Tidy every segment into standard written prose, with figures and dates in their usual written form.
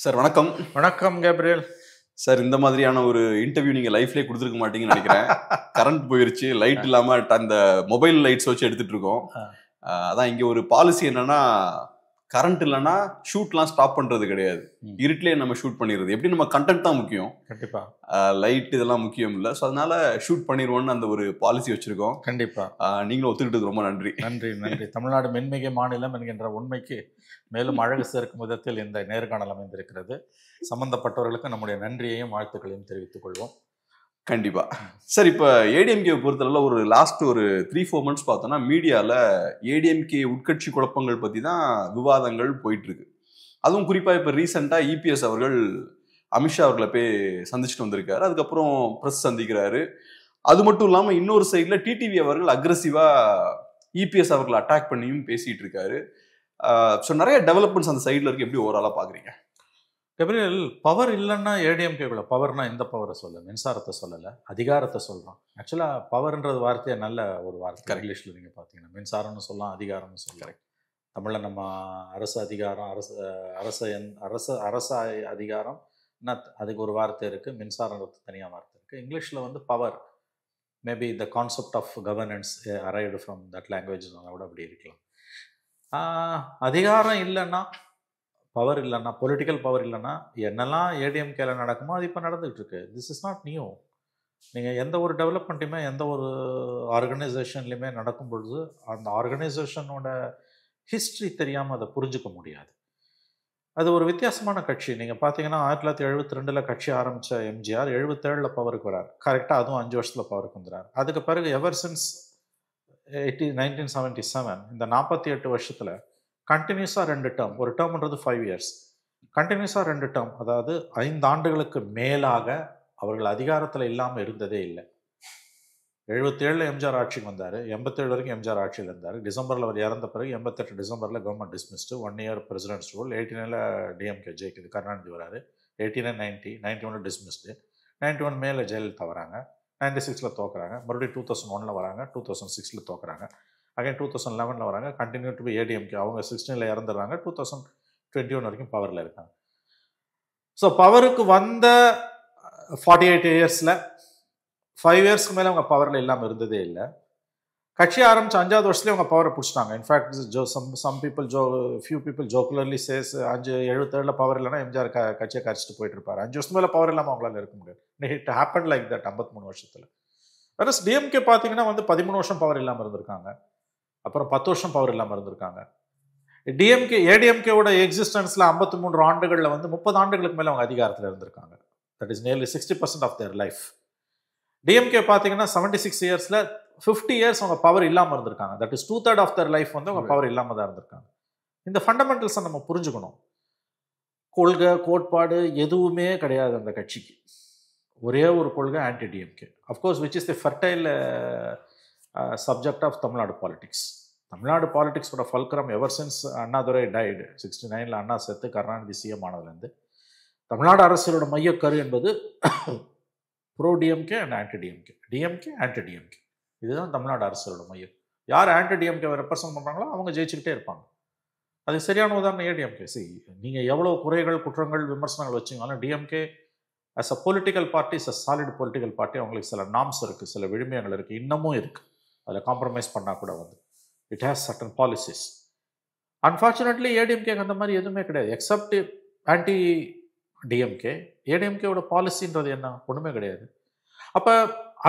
Sir வணக்கம். வணக்கம் Gabriel. Sir இந்த மாதிரியான ஒரு இன்டர்வியூ நீங்க லைஃப்லயே கொடுத்துருக்க மாட்டீங்கன்னு நினைக்கிறேன். கரண்ட் போயிருச்சு, லைட் இல்லாம அந்த மொபைல் லைட்ஸ் வச்சு எடுத்துட்டு இருக்கோம். அதான் இங்க ஒரு பாலிசி என்னன்னா, கரண்ட் இல்லைன்னா ஷூட்லாம் ஸ்டாப் பண்றது கிடையாது. இருட்டிலே நம்ம ஷூட் பண்ணிடுறது. எப்படி நம்ம கண்டென்ட் தான் முக்கியம், கண்டிப்பா லைட் இதெல்லாம் முக்கியம் இல்லை. ஸோ அதனால ஷூட் பண்ணிடுவோம்னு அந்த ஒரு பாலிசி வச்சிருக்கோம். கண்டிப்பா நீங்களும் ஒத்துக்கிட்டது ரொம்ப நன்றி. நன்றி நன்றி. தமிழ்நாடு மென்மிகை மாநிலம் என்கின்ற உண்மைக்கு மேலும் அழகு சேர்க்கும் விதத்தில் இந்த நேர்காணல் அமைந்திருக்கிறது. சம்பந்தப்பட்டவர்களுக்கு நம்முடைய நன்றியையும் வாழ்த்துக்களையும் தெரிவித்துக் கொள்வோம். கண்டிப்பா சார். இப்போ ஏடிஎம்கே பொறுத்தளவில் ஒரு லாஸ்ட் ஒரு 3-4 months பார்த்தோம்னா மீடியாவில் ஏடிஎம்கே உட்கட்சி குழப்பங்கள் பற்றி தான் விவாதங்கள் போயிட்டு இருக்கு. அதுவும் குறிப்பாக இப்போ ரீசெண்டாக இபிஎஸ் அவர்கள் அமித்ஷா அவர்களை போய் சந்திச்சுட்டு வந்திருக்காரு. அதுக்கப்புறம் ப்ரெஸ் சந்திக்கிறாரு. அது மட்டும் இல்லாமல் இன்னொரு சைடில் டிடிவி அவர்கள் அக்ரெசிவாக இபிஎஸ் அவர்களை அட்டாக் பண்ணியும் பேசிட்டு இருக்காரு. ஸோ நிறைய டெவலப்மெண்ட்ஸ் அந்த சைடில் இருக்கு. எப்படி ஓவராலாக பார்க்குறீங்க? கேப்ரியல், பவர் இல்லைன்னா ஏடிஎம்கேக்குள்ள பவர்னா இந்த பவரை சொல்ல, மின்சாரத்தை சொல்லலை, அதிகாரத்தை சொல்கிறோம். ஆக்சுவலாக பவர்ன்றது வார்த்தையை நல்ல ஒரு வார்த்தை. இங்கிலீஷில் நீங்கள் பார்த்தீங்கன்னா மின்சாரம்னு சொல்லலாம், அதிகாரம்னு சொல்லலாம். தமிழில் நம்ம அரசு அதிகாரம், அரச அதிகாரம், அதுக்கு ஒரு வார்த்தை இருக்குது. மின்சாரங்கிறது தனியாக வார்த்தை இருக்குது. இங்கிலீஷில் வந்து power, maybe the concept of governance arrived from that language கூட அப்படி இருக்கலாம். அதிகாரம் இல்லைன்னா, பவர் இல்லைன்னா, பொலிட்டிக்கல் பவர் இல்லைன்னா என்னெல்லாம் ஏடிஎம்கேல நடக்குமோ அது இப்போ நடந்துகிட்டு இருக்கு. This is not new. நீங்கள் எந்த ஒரு டெவலப்மெண்ட்டுமே எந்த ஒரு ஆர்கனைசேஷன்லையுமே நடக்கும் பொழுது அந்த ஆர்கனைசேஷனோட ஹிஸ்ட்ரி தெரியாமல் அதை புரிஞ்சுக்க முடியாது. அது ஒரு வித்தியாசமான கட்சி. நீங்கள் பார்த்தீங்கன்னா 1972 கட்சி ஆரம்பித்த எம்ஜிஆர் 77 பவருக்கு வரார். கரெக்டாக அதுவும் 5 வருஷத்தில் பவருக்கு வந்துறார். அதுக்கு பிறகு எவர் சின்ஸ் 1977 இந்த 48 வருஷத்தில் கண்டினியூஸாக 2 டேர்ம், ஒரு டேர்ம்ன்றது 5 years, கண்டினியூஸாக 2 டேர்ம், அதாவது 5 ஆண்டுகளுக்கு மேலாக அவர்கள் அதிகாரத்தில் இல்லாமல் இருந்ததே இல்லை. 77 எம்ஜிஆர் ஆட்சிக்கு வந்தார். 87 வரைக்கும் எம்ஜிஆர் ஆட்சியில் இருந்தார். டிசம்பரில் அவர் இறந்த பிறகு 88 டிசம்பரில் government dismissed. 1 year president's rule. 89 DMK ஜெயிக்குது, கருணாநிதி வராரு. 89, 90, 91 டிஸ்மிஸ்டு. 91 மேலே ஜெயலலிதா வராங்க. 96 தோக்குறாங்க. மறுபடியும் 2001 வராங்க. 2006 தோக்குறாங்க. அகைன் 2011 வராங்க. Continue to be ADMK. அவங்க 16 இறந்துடுறாங்க. 2021 வரைக்கும் பவரில் இருக்காங்க. ஸோ பவருக்கு வந்த 48 இயர்ஸில் 5 இயர்ஸ்க்கு மேலே அவங்க பவரில் இல்லாமல் இருந்ததே இல்லை. கட்சி ஆரம்பித்த 5வது வருஷத்துலேயே அவங்க பவரை பிடிச்சிட்டாங்க. In fact some people few people jocularly says 77 power இல்லைன்னா எம்ஜிஆர் கட்சியை கரைச்சிட்டு போயிட்டு இருப்பார். 5 வருஷம் மேலே பவர் இல்லாமல் அவங்களால இருக்க முடியாது. இட் ஹேப்பன் லைக் தட் 53 வருஷத்தில். வேற டிஎம்கே பார்த்தீங்கன்னா வந்து 13 வருஷம் பவர் இல்லாமல் இருந்திருக்காங்க. அப்புறம் 10 வருஷம் பவர் இல்லாமல் இருந்திருக்காங்க. ஏடிஎம்கேவோட எக்ஸிஸ்டன்ஸில் 53 ஆண்டுகளில் வந்து 30 ஆண்டுகளுக்கு மேலே அவங்க அதிகாரத்தில் இருந்திருக்காங்க. That is nearly 60% of their life. DMK பார்த்தீங்கன்னா 76 இயர்ஸில் 50 இயர்ஸ் அவங்க பவர் இல்லாமல் இருந்திருக்காங்க. That is 2/3 of their life வந்து அவங்க பவர் இல்லாமல் தான் இருந்திருக்காங்க. இந்த ஃபண்டமெண்டல்ஸை நம்ம புரிஞ்சுக்கணும். கொள்கை கோட்பாடு எதுவுமே கிடையாது அந்த கட்சிக்கு. ஒரே ஒரு கொள்கை, anti DMK. Of course which is the fertile subject of Tamil Nadu politics. Tamil Nadu பாலிடிக்ஸோட fulcrum ever since Annadurai died 69 Anna செத்து கருணாநிதி சிஎம் ஆனதுலேருந்து தமிழ்நாடு அரசியலோட மையக்கரு என்பது pro DMK and anti DMK, DMK anti DMK. இதுதான் தமிழ்நாடு அரசியலோட மையம். யார் ஆன்டி டிஎம்கே ரெப்ரசன்ட் பண்ணுறாங்களோ அவங்க ஜெயிச்சுக்கிட்டே இருப்பாங்க. அது சரியான உதாரணம் ஏடிஎம்கே. நீங்கள் எவ்வளோ குறைகள், குற்றங்கள், விமர்சனங்கள் வச்சிங்கனாலும் DMK as a political party, is a solid political party. அவங்களுக்கு சில நார்ம்ஸ் இருக்குது, சில விழுமியங்கள் இருக்குது, இன்னமும் இருக்குது. அதில் காம்ப்ரமைஸ் பண்ணால் கூட வந்து it has certain policies. Unfortunately ஏடிஎம்கேக்கு அந்த மாதிரி எதுவுமே கிடையாது. Except anti DMK. ஏடிஎம்கேவோட பாலிசின்றது என்ன? ஒன்றுமே கிடையாது. அப்போ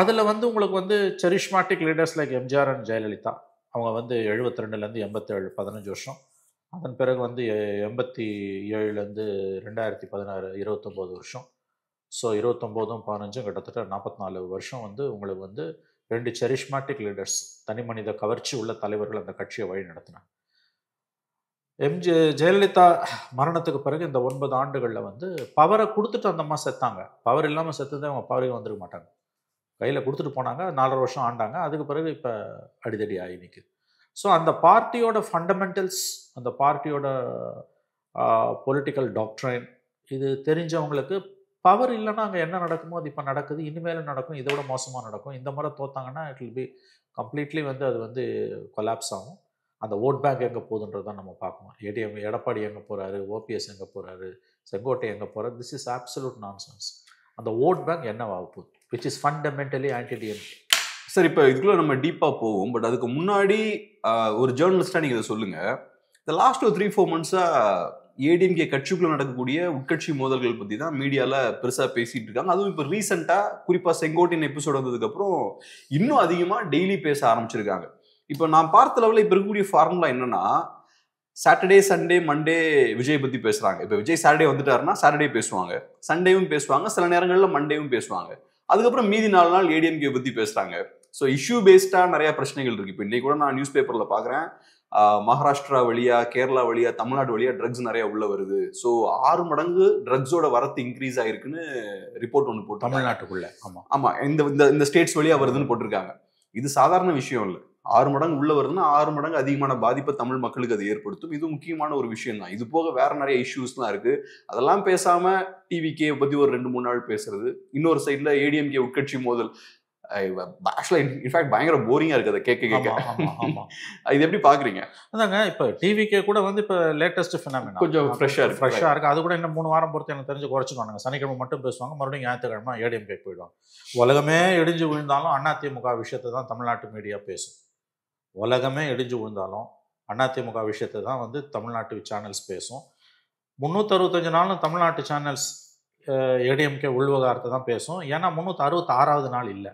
அதில் வந்து உங்களுக்கு வந்து charismatic leaders like MGR and Jayalalithaa, அவங்க வந்து 72 87 15 வருஷம். அதன் பிறகு வந்து 87 2016 29 வருஷம். ஸோ 29 15 கிட்டத்தட்ட 44 வருஷம் வந்து உங்களுக்கு வந்து 2 செரிஷ்மாட்டிக் லீடர்ஸ், தனி மனித கவர்ச்சி உள்ள தலைவர்கள் அந்த கட்சியை வழி நடத்தினாங்க. ஜெயலலிதா மரணத்துக்கு பிறகு இந்த 9 ஆண்டுகளில் வந்து பவரை கொடுத்துட்டு அந்த அம்மா செத்தாங்க. பவர் இல்லாமல் செத்துதான் அவங்க பவருக்கு வந்துருக்க மாட்டாங்க. கையில் கொடுத்துட்டு போனாங்க, 4.5 வருஷம் ஆண்டாங்க. அதுக்கு பிறகு இப்போ அடிதடி ஆகி நிற்குது. ஸோ அந்த பார்ட்டியோட ஃபண்டமெண்டல்ஸ், அந்த பார்ட்டியோட பொலிட்டிக்கல் டாக்ட்ரைன் இது தெரிஞ்சவங்களுக்கு பவர் இல்லைன்னா அங்கே என்ன நடக்குமோ அது இப்போ நடக்குது, இனிமேலும் நடக்கும், இதோட மோசமாக நடக்கும். இந்த முறை தோத்தாங்கன்னா இட் வில் பி கம்ப்ளீட்லி வந்து அது வந்து கொலாப்ஸ் ஆகும். அந்த ஓட் பேங்க் எங்கே போகுதுன்றது தான் நம்ம பார்க்கணும். எடப்பாடி எங்கே போகிறாரு, ஓபிஎஸ் எங்கே போகிறாரு, செங்கோட்டை எங்கே போகிறது, திஸ் இஸ் அப்சல்யூட் நான்சென்ஸ். அந்த ஓட் பேங்க் என்னவாக போகுது, which is fundamentally anti DMK. Sir இப்போ இதுக்குள்ள நம்ம டீப்பாக போவோம். பட் அதுக்கு முன்னாடி ஒரு ஜேர்னலிஸ்டாக நீங்கள் இதை சொல்லுங்கள். இந்த லாஸ்ட் ஒரு 3-4 months-ஆக ஏடிஎம்கே கட்சிக்குள்ள நடக்கக்கூடிய உட்கட்சி மோதல்கள் பற்றி தான் மீடியாவில் பெருசாக பேசிகிட்டு இருக்காங்க. அதுவும் இப்போ ரீசெண்டாக குறிப்பாக செங்கோட்டையின் எபிசோட் வந்ததுக்கப்புறம் இன்னும் அதிகமாக டெய்லி பேச ஆரம்பிச்சிருக்காங்க. இப்போ நான் பார்த்த லெவலில் இப்போ இருக்கக்கூடிய ஃபார்முலா என்னன்னா, சாட்டர்டே சண்டே மண்டே விஜய் பற்றி பேசுகிறாங்க. இப்போ விஜய் சாட்டர்டே வந்துட்டாருன்னா சாட்டர்டே பேசுவாங்க, சண்டேவும் பேசுவாங்க, சில நேரங்களில் மண்டேவும் பேசுவாங்க. அதுக்கப்புறம் மீதி 4 நாள் ஏடிஎம்கே பற்றி பேசுகிறாங்க. ஸோ இஷ்யூ பேஸ்டாக நிறைய பிரச்சனைகள் இருக்குது. இப்போ இன்னைக்கு கூட நான் நியூஸ் பேப்பரில் பார்க்குறேன், மகாராஷ்டிரா வழியா, கேரளா வழியா, தமிழ்நாடு வழியா ட்ரக்ஸ் நிறைய உள்ள வருது. ஸோ 6 மடங்கு ட்ரக்ஸோட வரத்து இன்க்ரீஸ் ஆயிருக்குன்னு ரிப்போர்ட் ஒன்று போட்டு தமிழ்நாட்டுக்குள்ள. ஆமா ஆமா, இந்த ஸ்டேட்ஸ் வழியா வருதுன்னு போட்டிருக்காங்க. இது சாதாரண விஷயம் இல்லை. 6 மடங்கு உள்ள வருதுன்னா 6 மடங்கு அதிகமான பாதிப்பை தமிழ் மக்களுக்கு அது ஏற்படுத்தும். இது முக்கியமான ஒரு விஷயம் தான். இது போக வேற நிறைய இஷ்யூஸ்லாம் இருக்கு. அதெல்லாம் பேசாம டிவிகே பத்தி ஒரு 2-3 நாள் பேசுறது, இன்னொரு சைட்ல ஏடிஎம்கே உட்கட்சி மோதல், பயங்கர போரிங்கா இருக்கு அதை கேட்க. இது எப்படி பாக்குறீங்க? அதாங்க இப்ப டிவிக்கே கூட வந்து இப்ப லேட்டஸ்ட் ஃபினாமினா கொஞ்சம் ஃப்ரெஷ்ஷா இருக்கு. அது கூட இன்னும் 3 வாரம் பொறுத்து எனக்கு தெரிஞ்சு குறைச்சிடுவாங்க. சனிக்கிழமை மட்டும் பேசுவாங்க, மறுபடியும் ஞாயிற்றுக்கிழமை ஏடிஎம்கே போயிடுவாங்க. உலகமே இடிஞ்சு விழுந்தாலும் அதிமுக விஷயத்தை தான் தமிழ்நாட்டு மீடியா பேசும். உலகமே இடிஞ்சு விழுந்தாலும் அதிமுக விஷயத்தை தான் வந்து தமிழ்நாட்டு சேனல்ஸ் பேசும். 365 நாளும் தமிழ்நாட்டு சேனல்ஸ் ஏடிஎம்கே உள்விவகாரத்தை தான் பேசும். ஏன்னா 366வது நாள் இல்லை,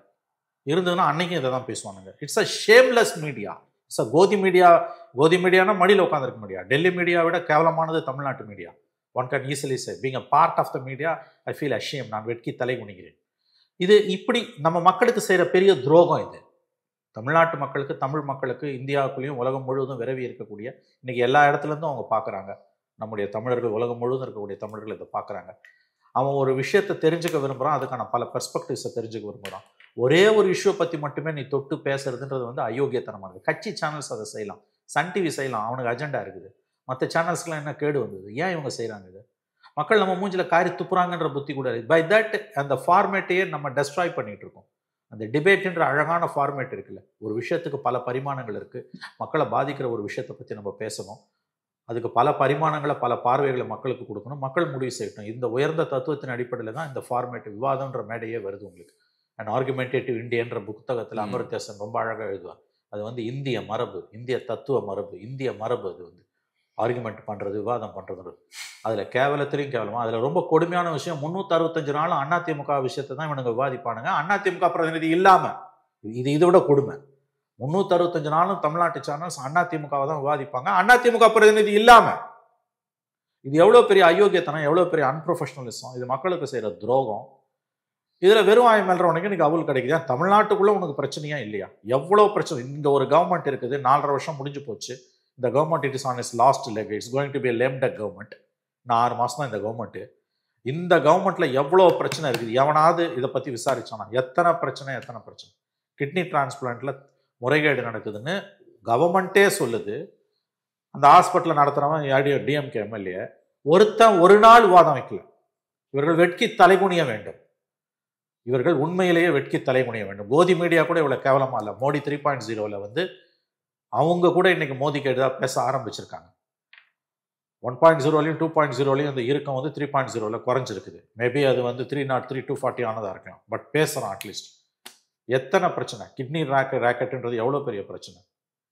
இருந்ததுன்னா அன்னைக்கும் இதை தான் பேசுவானுங்க. It's a shameless media. It's a Godi மீடியானா மடியில் உட்காந்துருக்க மீடியா. டெல்லி மீடியா விட கேவலமானது தமிழ்நாட்டு media. One can easily say being a part of the media I feel ashamed. நான் வெட்கி தலை குனிகிறேன். இது இப்படி நம்ம மக்களுக்கு செய்கிற பெரிய துரோகம் இது. தமிழ்நாட்டு மக்களுக்கு, தமிழ் மக்களுக்கு, இந்தியாவுக்குள்ளேயும் உலகம் முழுவதும் விரவி இருக்கக்கூடிய, இன்னைக்கு எல்லா இடத்துலேருந்தும் அவங்க பார்க்குறாங்க. நம்முடைய தமிழர்கள், உலகம் முழுவதும் இருக்கக்கூடிய தமிழர்கள் இதை பார்க்குறாங்க. அவன் ஒரு விஷயத்தை தெரிஞ்சுக்க விரும்புகிறான், அதுக்கான பல பெர்ஸ்பெக்டிவ்ஸை தெரிஞ்சுக்க விரும்புகிறான். ஒரே ஒரு இஷ்யூ பற்றி மட்டுமே நீ தொட்டு பேசுறதுன்றது வந்து அயோக்கியத்தனமானது. கட்சி சேனல்ஸ் அதை செய்யலாம், சன் டிவி செய்யலாம், அவனுக்கு அஜெண்டா இருக்குது. மற்ற சேனல்ஸ்க்குலாம் என்ன கேடு வந்தது? ஏன் இவங்க செய்கிறாங்க இது? மக்கள் நம்ம மூஞ்சில் காரி துப்புறாங்கன்ற புத்தி கூட இருக்குது. பை தட் அந்த ஃபார்மேட்டையே நம்ம டெஸ்ட்ராய் பண்ணிட்டு இருக்கோம். அந்த டிபேட்ன்ற அழகான ஃபார்மேட் இருக்குல்ல, ஒரு விஷயத்துக்கு பல பரிமாணங்கள் இருக்குது. மக்களை பாதிக்கிற ஒரு விஷயத்தை பற்றி நம்ம பேசணும், அதுக்கு பல பரிமாணங்களை, பல பார்வைகளை மக்களுக்கு கொடுக்கணும், மக்கள் முடிவு செய்யணும். இந்த உயர்ந்த தத்துவத்தின் அடிப்படையில் தான் இந்த ஃபார்மேட் விவாதம்ன்ற மேடையே வருது உங்களுக்கு. அண்ட் ஆர்குமெண்டேட்டிவ் இந்தியன்ற புத்தகத்தில் அமர்த்தியாசன் ரொம்ப அழகாக எழுதுவார். அது வந்து இந்திய மரபு, இந்திய தத்துவ மரபு, இந்திய மரபு. அது வந்து ஆர்குமெண்ட் பண்ணுறது, விவாதம் பண்ணுறது. அதில் கேவலத்திலையும் கேவலமாக, அதில் ரொம்ப கொடுமையான விஷயம், 365 நாளும் அதிமுக விஷயத்தை தான் இவனுங்க விவாதிப்பானுங்க. அதிமுக பிரதிநிதி இல்லாமல். இதை விட கொடுமை. 365 நாளும் தமிழ்நாட்டு சேனல்ஸ் அதிமுகவை தான் விவாதிப்பாங்க, அதிமுக பிரதிநிதி இல்லாமல். இது எவ்வளோ பெரிய அயோக்கியத்தனம், எவ்வளோ பெரிய அன்ப்ரொஃபஷனலிசம், இது மக்களுக்கு செய்கிற துரோகம். இதில் வெறும் ஆயம் மேல்றவனுக்கு இன்னைக்கு அவள் கிடைக்குது. தமிழ்நாட்டுக்குள்ளே உனக்கு பிரச்சனையா இல்லையா? எவ்வளோ பிரச்சனை. இங்கே ஒரு கவர்மெண்ட் இருக்குது, 4.5 வருஷம் முடிஞ்சு போச்சு. இந்த government it is on is last leg. It's going to be lame duck government. நான் 6 மாதம் தான் இந்த கவர்மெண்ட்டு. இந்த கவர்மெண்ட்டில் எவ்வளோ பிரச்சனை இருக்குது. எவனாவது இதை பற்றி விசாரிச்சானா? எத்தனை பிரச்சனை. கிட்னி டிரான்ஸ்பிளான்ட்டில் முறைகேடு நடக்குதுன்னு கவர்மெண்ட்டே சொல்லுது. அந்த ஹாஸ்பிட்டலில் நடத்துகிறவன் டிஎம்கே எம்எல்ஏ ஒருத்தன் ஒரு நாள் விவாதம் வைக்கல. இவர்கள் வெட்கி தலைகுனிய வேண்டும். இவர்கள் உண்மையிலேயே வெட்கி தலைகுனிய வேண்டும். கோதி மீடியா கூட இவ்வளோ கேவலமாக இல்லை. மோடி 3.0 வந்து அவங்க கூட இன்னைக்கு மோதிக்கு எதிராக பேச ஆரம்பிச்சிருக்காங்க. 1.0லையும் 2.0லையும் அந்த இறுக்கம் வந்து 3.0ல குறைஞ்சிருக்குது. மேபி அது வந்து 303, 240 ஆனதாக இருக்கலாம். பட் பேசுகிறான் அட்லீஸ்ட். எத்தனை பிரச்சனை. கிட்னி ராக்கெட்டுன்றது எவ்வளோ பெரிய பிரச்சனை.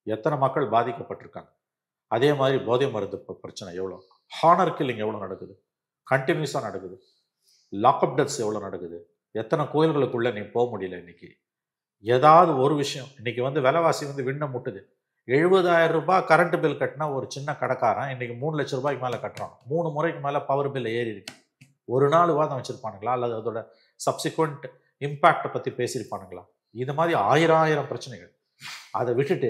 எத்தனை மக்கள் பாதிக்கப்பட்டிருக்காங்க. அதே மாதிரி போதை மருந்து பிரச்சனை எவ்வளோ. ஹானர் கில்லிங் எவ்வளோ நடக்குது, கண்டினியூஸாக நடக்குது. லாக்அப் டெத்ஸ் எவ்வளோ நடக்குது. எத்தனை கோயில்களுக்குள்ளே நீ போக முடியல. இன்னைக்கு ஏதாவது ஒரு விஷயம். இன்னைக்கு வந்து விலைவாசி வந்து விண்ண முட்டுது. 70,000 ரூபாய் கரண்ட் பில் கட்டினா ஒரு சின்ன கடைக்காரன் இன்னைக்கு 3 லட்சம் ரூபாய்க்கு மேலே கட்டுறான். 3 முறைக்கு மேலே பவர் பில் ஏறி இருக்கு. ஒரு நாள் விவாதம் வச்சிருப்பானுங்களா, அல்லது அதோட சப்சிக்வெண்ட் இம்பேக்டை பற்றி பேசியிருப்பானுங்களா? இது மாதிரி ஆயிரம் பிரச்சனைகள். அதை விட்டுட்டு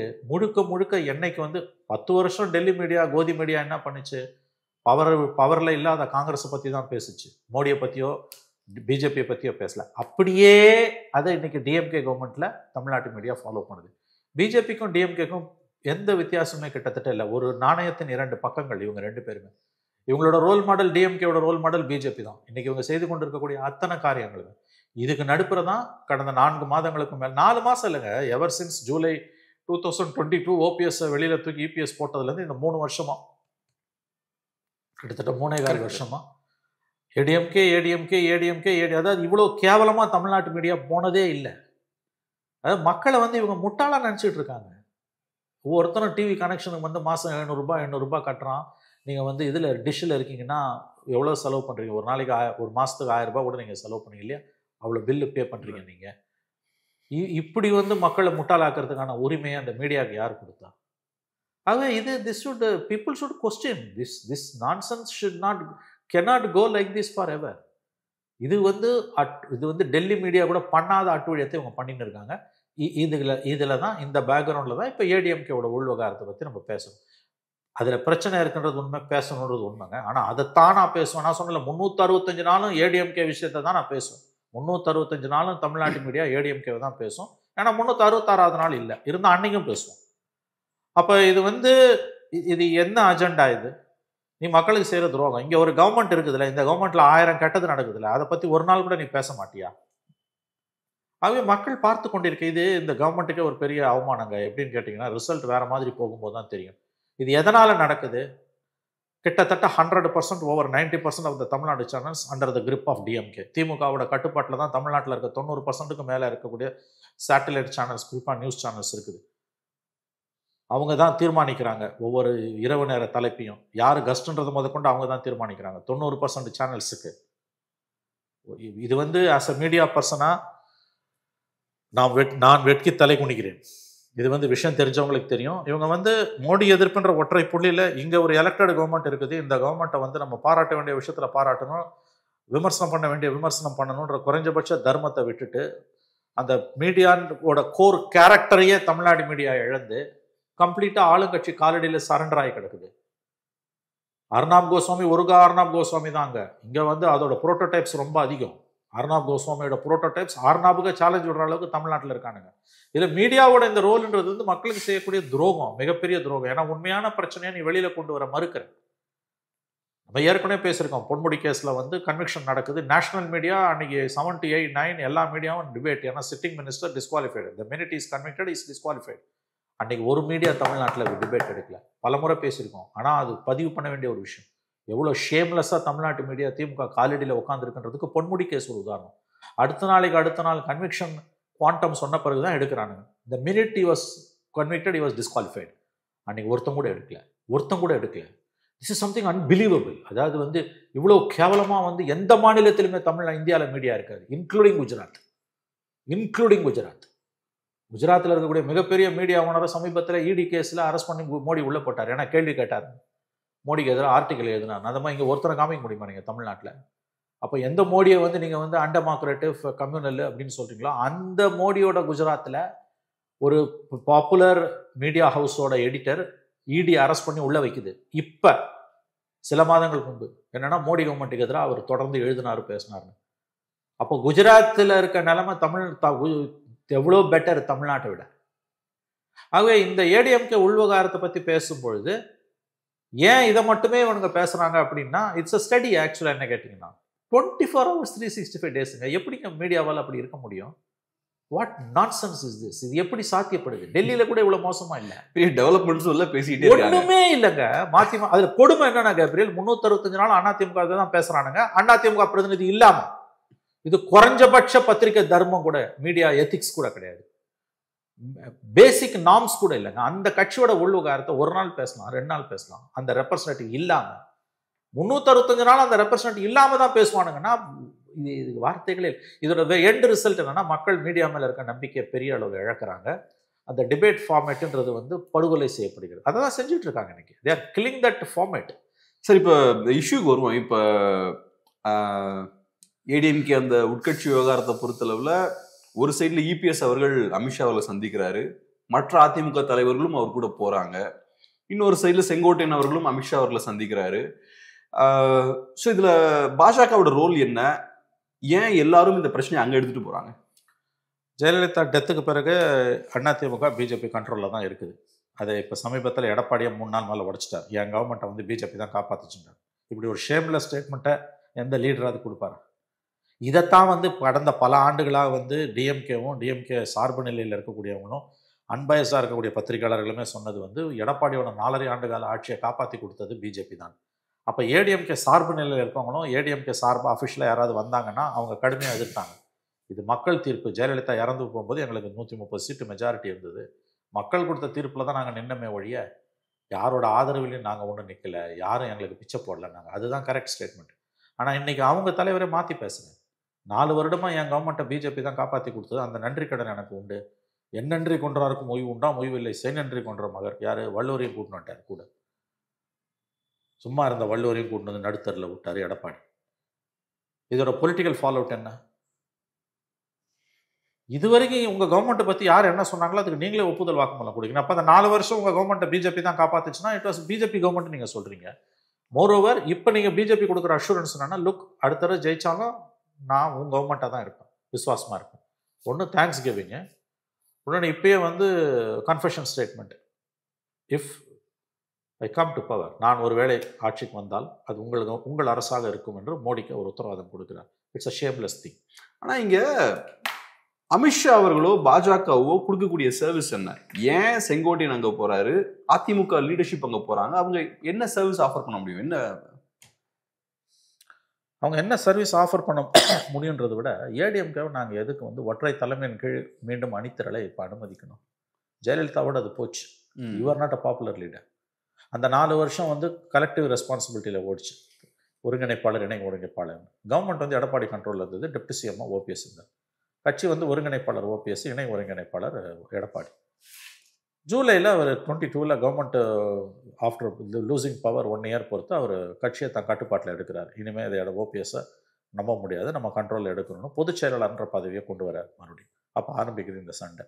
முழுக்க என்னைக்கு வந்து 10 வருஷம் டெல்லி மீடியா, கோதி மீடியா என்ன பண்ணுச்சு? பவரில் இல்லாத காங்கிரஸை பற்றி தான் பேசுச்சு. மோடியை பற்றியோ பிஜேபியை பற்றியோ பேசல. அப்படியே அதை இன்னைக்கு டிஎம்கே கவர்மெண்ட்டில் தமிழ்நாட்டு மீடியா ஃபாலோ பண்ணுது. பிஜேபிக்கும் டிஎம்கேக்கும் எந்த வித்தியாசமே கிட்டத்தட்ட இல்லை. ஒரு நாணயத்தின் 2 பக்கங்கள் இவங்க 2 பேருமே. இவங்களோட ரோல் மாடல் டிஎம்கேவோட ரோல் மாடல் பிஜேபி தான். இன்னைக்கு இவங்க செய்து கொண்டு இருக்கக்கூடிய அத்தனை காரியங்களுமே இதுக்கு நடுப்புற தான். கடந்த 4 மாதங்களுக்கு மேல், 4 மாதம் இல்லைங்க, எவர் சின்ஸ் ஜூலை 2022 ஓபிஎஸ் வெளியில் தூக்கி இபிஎஸ் போட்டதுலேருந்து இந்த 3 வருஷமா, கிட்டத்தட்ட 3.25 வருஷமா ஏடிஎம்கே அதாவது இவ்வளோ கேவலமாக தமிழ்நாட்டு மீடியா போனதே இல்லை. அதாவது மக்களை வந்து இவங்க முட்டாளாக நினச்சிட்டு இருக்காங்க. ஒவ்வொருத்தரும் டிவி கனெக்ஷனுக்கு வந்து மாதம் 700 கட்டுறான். நீங்கள் வந்து இதில் டிஷ்ஷில் இருக்கீங்கன்னா எவ்வளோ செலவு பண்ணுறீங்க? ஒரு நாளைக்கு ஒரு மாதத்துக்கு 1000 ரூபாய் கூட நீங்கள் செலவு பண்ணுறீங்க இல்லையா? அவ்வளோ பில்லு பே பண்ணுறீங்க நீங்கள். இப்படி வந்து மக்களை முட்டாளாக்குறதுக்கான உரிமையை அந்த மீடியாவுக்கு யார் கொடுத்தா? ஆகவே இது people should question this nonsense cannot go like this forever. இது வந்து டெல்லி மீடியா கூட பண்ணாத அட்டுழியத்தை இவங்க பண்ணின்னு இருக்காங்க. இதில் தான் இந்த பேக்ரவுண்டில் தான் இப்போ ஏடிஎம்கேவோட உள்விவகாரத்தை பற்றி நம்ம பேசணும். அதில் பிரச்சனை இருக்குன்றது உண்மை, பேசணுன்றது உண்மைங்க. ஆனால் அதை தான் நான் பேசுவேன். நான் சொன்னல 365 நாளும் ஏடிஎம்கே விஷயத்தை தான் நான் பேசுவேன். 365 நாளும் தமிழ்நாட்டு மீடியா ஏடிஎம்கேவை தான் பேசும். ஏன்னா 366வது நாள் இல்லை இருந்தால் அன்னைக்கும் பேசுவோம். அப்போ இது என்ன அஜெண்டா? நீ மக்களுக்கு செய்கிற துரோகம். இங்கே ஒரு கவர்மெண்ட் இருக்குதுல்ல, இந்த கவர்மெண்ட்டில் 1000 கெட்டது நடக்குதுல்ல, அதை பற்றி ஒரு நாள் கூட நீ பேச மாட்டியா? ஆகவே மக்கள் பார்த்து கொண்டிருக்க இந்த கவர்மெண்ட்டுக்கே ஒரு பெரிய அவமானங்க. எப்படின்னு கேட்டிங்கன்னா, ரிசல்ட் வேறு மாதிரி போகும்போது தான் தெரியும். இது எதனால் நடக்குது? கிட்டத்தட்ட 100% over 90% of the Tamil Nadu channels under the grip of DMK. திமுகவோட கட்டுப்பாட்டில் தான் தமிழ்நாட்டில் இருக்க 90%க்கு மேலே இருக்கக்கூடிய சேட்டலைட் சேனல்ஸ், குறிப்பாக நியூஸ் சேனல்ஸ் இருக்குது. அவங்க தான் தீர்மானிக்கிறாங்க ஒவ்வொரு இரவு நேர தலைப்பையும். யார் கஸ்ட்ன்றது முதற்கொண்டு அவங்க தான் தீர்மானிக்கிறாங்க 90% சேனல்ஸுக்கு. இது ஆஸ் அ மீடியா பர்சனாக நான் வெட்கி தலை குனிக்கிறேன். இது விஷயம் தெரிஞ்சவங்களுக்கு தெரியும். இவங்க மோடி எதிர்ப்புன்ற ஒற்றை புள்ளியில் இங்கே ஒரு எலெக்டட் கவர்மெண்ட் இருக்குது. இந்த கவர்மெண்ட்டை நம்ம பாராட்ட வேண்டிய விஷயத்தில் பாராட்டணும், விமர்சனம் பண்ண வேண்டிய விமர்சனம் பண்ணணுன்ற குறைஞ்சபட்ச தர்மத்தை விட்டுட்டு அந்த மீடியாவோட கோர் கேரக்டரையே தமிழ்நாடு மீடியா இழந்து கம்ப்ளீட்டாக ஆளுங்கட்சி காலடியில் சரண்டர் ஆகி கிடக்குது. அர்னாப் கோஸ்வாமி அர்னாப் கோஸ்வாமி தாங்க. இங்கே அதோட புரோட்டோடைப்ஸ் ரொம்ப அதிகம். அர்னாப் கோஸ்வாமியோட புரோட்டோடைப்ஸ் அர்னாபுக்கு சேலஞ்ச் விடுற அளவுக்கு தமிழ்நாட்டில் இருக்கானுங்க. இதில் மீடியாவோட இந்த ரோல்ன்றது மக்களுக்கு செய்யக்கூடிய துரோகம், மிகப்பெரிய துரோகம். ஏன்னா உண்மையான பிரச்சனையை நீ வெளியில் கொண்டு வர மறுக்கிற. நம்ம ஏற்கனவே பேசியிருக்கோம், பொன்முடி கேஸில் கன்விக்ஷன் நடக்குது. நேஷனல் மீடியா அன்னைக்கு 7 to 8, 9 எல்லா மீடியாவும் டிபேட். ஏன்னா sitting minister disqualified. The minute is convicted is disqualified. அன்றைக்கி ஒரு மீடியா தமிழ்நாட்டில் டிபேட் எடுக்கல. பல முறை பேசியிருக்கோம். ஆனால் அது பதிவு பண்ண வேண்டிய ஒரு விஷயம். எவ்வளோ ஷேம்லெஸ்ஸாக தமிழ்நாட்டு மீடியா திமுக காலடியில் உட்காந்துருக்குன்றதுக்கு பொன்முடி கேஸ் ஒரு உதாரணம். அடுத்த நாள் கன்விக்ஷன் குவாண்டம் சொன்ன பிறகு தான் எடுக்கிறானுங்க. இந்த minute he was convicted, he was disqualified. அன்றைக்கி ஒருத்தம் கூட எடுக்கல. This is something unbelievable. அதாவது இவ்வளோ கேவலமாக எந்த மாநிலத்திலுமே இந்தியாவில் மீடியா இருக்காது, இன்க்ளூடிங் குஜராத். குஜராத்தில் இருக்கக்கூடிய மிகப்பெரிய மீடியா ஓனரை சமீபத்தில் இடி கேஸில் அரெஸ்ட் பண்ணி மோடி உள்ளே போட்டார். ஏன்னா கேள்வி கேட்டார், மோடிக்கு எதிராக ஆர்டிக்கல் எழுதினார். அந்த மாதிரி இங்கே ஒருத்தரை காமிக்க முடியுமா நீங்கள் தமிழ்நாட்டில்? அப்போ எந்த மோடியை நீங்கள் அன்டெமோக்ராட்டிவ் கம்யூனல் அப்படின்னு சொல்கிறீங்களோ அந்த மோடியோட குஜராத்தில் ஒரு பாப்புலர் மீடியா ஹவுஸோட எடிட்டர் இடி அரெஸ்ட் பண்ணி உள்ளே வைக்குது. இப்போ சில மாதங்களுக்கு முன்பு என்னென்னா மோடி கவர்மெண்ட்டுக்கு எதிராக அவர் தொடர்ந்து எழுதினார், பேசினார்னு. அப்போ குஜராத்தில் இருக்க நிலைமை எவ்வளோ பெட்டர் தமிழ்நாட்டை விட. ஆகவே இந்த ஏடிஎம்கே உள்விவகாரத்தை பற்றி பேசும்பொழுது ஏன் இதை மட்டுமே இவனுங்க பேசுகிறாங்க அப்படின்னா, இட்ஸ் அ ஸ்டடி. ஆக்சுவலாக என்ன கேட்டிங்கன்னா 24 hours 365 டேஸுங்க. எப்படிங்க மீடியாவால் அப்படி இருக்க முடியும்? What nonsense is this? இது எப்படி சாத்தியப்படுது? டெல்லியில் கூட இவ்வளோ மோசமாக இல்லை, பெரிய டெவலப்மெண்ட்ஸும் இல்லை, பேசிக்கிட்டே ஒன்றுமே இல்லைங்க. மாற்றி அதில் கொடுமை என்னன்னா கேப்ரியல், 365 நாள் அதிமுக தான் பேசுகிறானுங்க. அதிமுக பிரதிநிதி இல்லாமல். இது குறைஞ்சபட்ச பத்திரிகை தர்மம் கூட, மீடியா எத்திக்ஸ் கூட கிடையாது, பேசிக் நார்ம்ஸ் கூட இல்லைங்க. அந்த கட்சியோட உள்விவகாரத்தை ஒரு நாள் பேசலாம், 2 நாள் பேசலாம். அந்த ரெப்ரசன்டேட்டிவ் இல்லாமல் 365 நாள் அந்த ரெப்ரசன்டேட்டிவ் இல்லாமல் தான் பேசுவானுங்கன்னா இது வார்த்தைகளே. இதோட எண்ட் ரிசல்ட் என்னன்னா, மக்கள் மீடியா மேலே இருக்க நம்பிக்கையை பெரிய அளவில் இழக்கிறாங்க. அந்த டிபேட் ஃபார்மேட்டுன்றது படுகொலை செய்யப்படுகிறது. அதை தான் செஞ்சுட்டு இருக்காங்க இன்னைக்கு. They are killing that format. சரி, இப்போ இஷ்யூக்கு வருவோம். இப்போ ஏடிஎம்கே அந்த உட்கட்சி விவகாரத்தை பொறுத்தளவில் ஒரு சைடில் இபிஎஸ் அவர்கள் அமித்ஷா அவர்களை சந்திக்கிறாரு, மற்ற அதிமுக தலைவர்களும் அவர் கூட போகிறாங்க. இன்னொரு சைடில் செங்கோட்டையன் அவர்களும் அமித்ஷா அவர்களை சந்திக்கிறாரு. ஸோ இதில் பாஜகவோட ரோல் என்ன? ஏன் எல்லாரும் இந்த பிரச்சனையை அங்கே எடுத்துகிட்டு போகிறாங்க? ஜெயலலிதா டெத்துக்கு பிறகு அதிமுக பிஜேபி கண்ட்ரோலில் தான் இருக்குது. அதை இப்போ சமீபத்தில் எடப்பாடியை 3 நாள் மேலே உடச்சிட்டார். என் கவர்மெண்ட்டை பிஜேபி தான் காப்பாற்றிச்சுட்டார். இப்படி ஒரு ஷேம்லெஸ் ஸ்டேட்மெண்ட்டை எந்த லீடராக கொடுப்பாரு? இதைத்தான் கடந்த பல ஆண்டுகளாக டிஎம்கே சார்பு நிலையில் இருக்கக்கூடியவங்களும் அன்பயஸாக இருக்கக்கூடிய பத்திரிகையாளர்களுமே சொன்னது எடப்பாடியோட 4.5 ஆண்டு கால ஆட்சியை காப்பாற்றி கொடுத்தது பிஜேபி தான். அப்போ ஏடிஎம்கே சார்பு நிலையில் இருக்கவங்களும் ஏடிஎம்கே சார்பு அஃபிஷியலாக யாராவது வந்தாங்கன்னா அவங்க கடுமையாக எதிர்த்தாங்க. இது மக்கள் தீர்ப்பு. ஜெயலலிதா இறந்து போகும்போது எங்களுக்கு 130 சீட்டு மெஜாரிட்டி இருந்தது. மக்கள் கொடுத்த தீர்ப்பில் தான் நாங்கள் நின்னமே ஒழிய யாரோட ஆதரவிலையும் நாங்கள் ஒன்றும் நிற்கலை, யாரும் எங்களுக்கு பிச்சை போடல நாங்கள். அதுதான் கரெக்ட் ஸ்டேட்மெண்ட். ஆனால் இன்றைக்கி அவங்க தலைவரை மாற்றி பேசுகிறேன். 4 வருடமாக என் கவர்மெண்ட்டை பிஜேபி தான் காப்பாற்றி கொடுத்தது, அந்த நன்றி கடன் எனக்கு உண்டு. என் நன்றி கொன்றாருக்கும் ஓய்வு உண்டா, ஓய்வில்லை செய் நன்றி கொன்ற மகர். யார்? வள்ளுவரையும் கூட்டின்னு வந்துட்டார் கூட. சும்மா இருந்த வள்ளுவரையும் கூட்டின்னு வந்து நடுத்தரில் விட்டார் எடப்பாடி. இதோட பொலிட்டிக்கல் ஃபாலோ அவுட் என்ன? இதுவரைக்கும் உங்கள் கவர்மெண்ட்டை பற்றி யார் என்ன சொன்னாங்களோ அதுக்கு நீங்களே ஒப்புதல் வாக்குமூலம் கொடுக்கணும். அப்போ அந்த 4 வருஷம் உங்கள் கவர்மெண்ட்டை பிஜேபி தான் காப்பாற்றுச்சுன்னா இட் வாஸ் பிஜேபி கவர்மெண்ட் நீங்கள் சொல்கிறீங்க. மோரோவர் இப்போ நீங்கள் பிஜேபி கொடுக்குற அஷூரன்ஸ் என்னன்னா, லுக் அடுத்த தடவை ஜெயிச்சாலும் நான் உங்கள் கவர்மெண்ட்டாக தான் இருப்பேன், விசுவாசமாக இருப்பேன். ஒன்று தேங்க்ஸ் கிவிங்க, இன்னொன்று இப்பயே வந்து confession statement. If I come to power, நான் ஒரு வேளை ஆட்சிக்கு வந்தால் அது உங்கள் அரசாக இருக்கும் என்று மோடிக்கு ஒரு உத்தரவாதம் கொடுக்கிறார். It's a shameless thing. ஆனால் இங்கே அமித்ஷா அவர்களோ பாஜகவோ கொடுக்கக்கூடிய சர்வீஸ் என்ன? ஏன் செங்கோட்டையன் அங்கே போறாரு, அதிமுக லீடர்ஷிப் அங்கே போறாங்க, அவங்க என்ன சர்வீஸ் ஆஃபர் பண்ண முடியும்? என்ன அவங்க என்ன சர்வீஸ் ஆஃபர் பண்ண முடியுன்றதை விட ஏடிஎம்கேவை நாங்கள் எதுக்கு வந்து ஒற்றை தலைமையின் கீழ் மீண்டும் அணித்திரளை இப்போ அனுமதிக்கணும்? ஜெயலலிதாவோட அது போச்சு. You are not a popular leader. அந்த 4 வருஷம் வந்து கலெக்டிவ் ரெஸ்பான்சிபிலிட்டியில் ஓடிச்சு. ஒருங்கிணைப்பாளர், இணை ஒருங்கிணைப்பாளர். கவர்மெண்ட் வந்து எடப்பாடி கண்ட்ரோலில் இருந்தது, டெப்டி சிஎம்ஓ ஓபிஎஸ் இருந்தார். கட்சி வந்து ஒருங்கிணைப்பாளர் ஓபிஎஸ், இணை ஒருங்கிணைப்பாளர் எடப்பாடி. ஜூலையில் அவர் 22 government after losing power 1 year பொறுத்து அவர் கட்சியை தன் கட்டுப்பாட்டில் எடுக்கிறார். இனிமேல் அதை ஓபிஎஸ்ஸை நம்ப முடியாது, நம்ம கண்ட்ரோலில் எடுக்கணும்னு பொதுச் செயலாளர்ன்ற பதவியை கொண்டு வரார் மறுபடியும். அப்போ ஆரம்பிக்குது இந்த சண்டை.